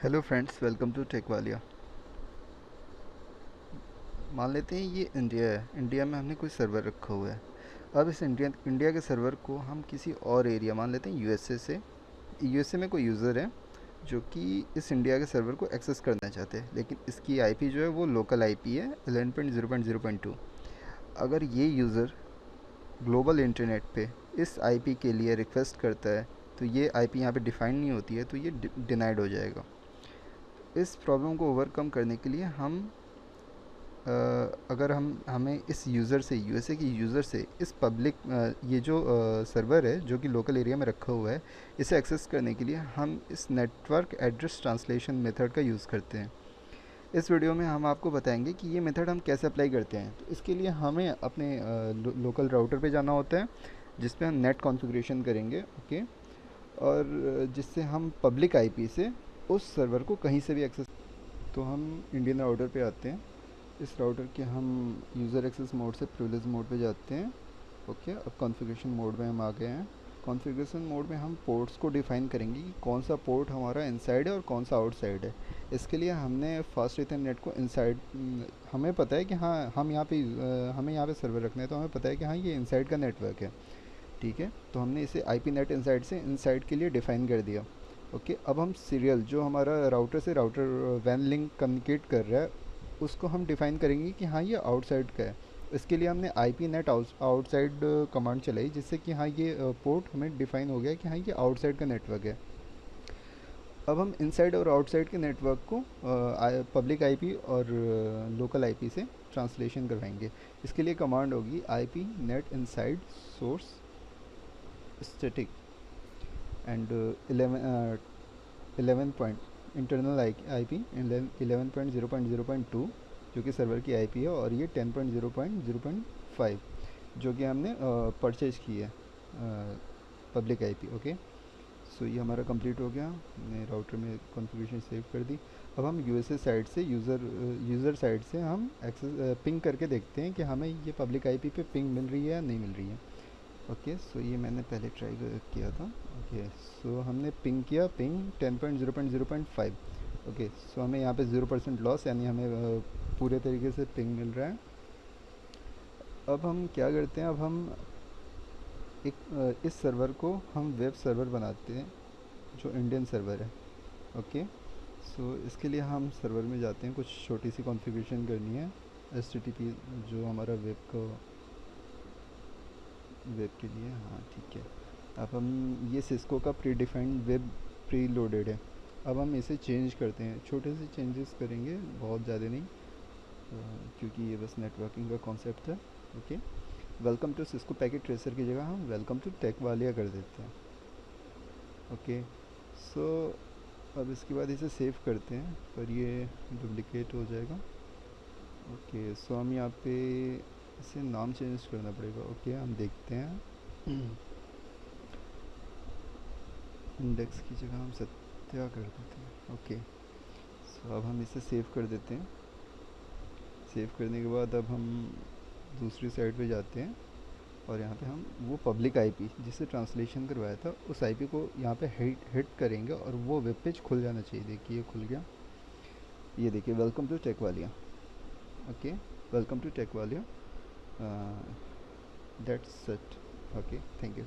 Hello friends, welcome to tech Walia. मान लेते हैं ये इंडिया है। इंडिया में हमने कोई सर्वर रखा हुआ है। अब इस इंडिया के सर्वर को हम किसी और एरिया, मान लेते हैं यूएसए से, यूएसए में कोई यूज़र है जो कि इस इंडिया के सर्वर को एक्सेस करना चाहते हैं, लेकिन इसकी आईपी जो है वो लोकल आईपी है 11.0.0.2। अगर ये यूज़र ग्लोबल इंटरनेट पे इस आईपी के लिए रिक्वेस्ट करता है तो ये आईपी यहाँ पे डिफ़ाइन नहीं होती है, तो ये डिनाइड हो जाएगा। इस प्रॉब्लम को ओवरकम करने के लिए अगर हमें इस यूज़र से, यूएसए की यूज़र से, इस पब्लिक, ये जो सर्वर है जो कि लोकल एरिया में रखा हुआ है, इसे एक्सेस करने के लिए हम इस नेटवर्क एड्रेस ट्रांसलेशन मेथड का यूज़ करते हैं। इस वीडियो में हम आपको बताएंगे कि ये मेथड हम कैसे अप्लाई करते हैं। तो इसके लिए हमें अपने लोकल राउटर पे जाना होता है, जिस पे हम नेट कॉन्फ़िगरेशन करेंगे, ओके। और जिससे हम पब्लिक आईपी से उस सर्वर को कहीं से भी एक्सेस। तो हम इंडियन राउटर पे आते हैं। इस राउटर के हम यूज़र एक्सेस मोड से प्रिविलेज मोड पे जाते हैं, ओके। अब कॉन्फ़िगरेशन मोड में हम आ गए हैं। कॉन्फ़िगरेशन मोड में हम पोर्ट्स को डिफ़ाइन करेंगे कि कौन सा पोर्ट हमारा इनसाइड है और कौन सा आउटसाइड है। इसके लिए हमने फास्ट इथरनेट को इनसाइड, हमें पता है कि हाँ हम यहाँ पे हमें यहाँ पे सर्वर रखना है, तो हमें पता है कि हाँ ये इनसाइड का नेटवर्क है, ठीक है। तो हमने इसे आईपी नेट इनसाइड से इनसाइड के लिए डिफ़ाइन कर दिया, ओके। अब हम सीरियल, जो हमारा राउटर से राउटर वैन लिंक कम्युनिकेट कर रहा है, उसको हम डिफ़ाइन करेंगे कि हाँ ये आउटसाइड का है। इसके लिए हमने I P net outside command चलाई, जिससे कि हाँ ये पोर्ट हमें डिफ़ाइन हो गया कि हाँ ये आउटसाइड का नेटवर्क है। अब हम इनसाइड और आउटसाइड के नेटवर्क को पब्लिक आईपी और लोकल आईपी से ट्रांसलेशन करवाएंगे। इसके लिए कमांड होगी IP net inside source static and 11 point internal I P 11.0.0.2, जो कि सर्वर की आईपी है, और ये 10.0.0.5 जो कि हमने परचेज की है पब्लिक आईपी, ओके। सो ये हमारा कंप्लीट हो गया। हमने राउटर में कॉन्फ़िगरेशन सेव कर दी। अब हम यूएसए साइड से, यूज़र साइड से हम एक्सेस पिंग करके देखते हैं कि हमें ये पब्लिक आईपी पे पिंग मिल रही है या नहीं मिल रही है, ओके। सो ये मैंने पहले ट्राई किया था, ओके। सो हमने पिंग किया, पिंग 10.0.0.5, ओके। सो हमें यहाँ पे 0% लॉस, यानी हमें पूरे तरीके से पिंग मिल रहा है। अब हम क्या करते हैं, अब हम इस सर्वर को हम वेब सर्वर बनाते हैं, जो इंडियन सर्वर है, ओके। सो इसके लिए हम सर्वर में जाते हैं, कुछ छोटी सी कॉन्फ़िगरेशन करनी है। HTTP जो हमारा वेब के लिए, हाँ ठीक है। अब हम, ये सिस्को का pre defined web pre loaded है। अब हम इसे चेंज करते हैं, छोटे से चेंजेस करेंगे, बहुत ज़्यादा नहीं, क्योंकि ये बस नेटवर्किंग का कॉन्सेप्ट है, okay. Welcome to Cisco Packet Tracer की जगह हम वेलकम टू टेक वालिया कर देते हैं, ओके। सो अब इसके बाद इसे सेव करते हैं, पर ये डुप्लिकेट हो जाएगा, ओके। सो हम यहाँ पे इसे नाम चेंज करना पड़ेगा, ओके। हम देखते हैं इंडेक्स की जगह हम सत्या कर देते हैं, ओके। सो अब हम इसे सेव कर देते हैं। सेव करने के बाद अब हम दूसरी साइड पे जाते हैं, और यहाँ पे हम वो पब्लिक आईपी जिससे ट्रांसलेशन करवाया था, उस आईपी को यहाँ पे हिट करेंगे, और वो वेब पेज खुल जाना चाहिए। देखिए ये खुल गया, ये देखिए, welcome to tech Walia, okay. Welcome to tech Walia, that's it, okay. Thank you.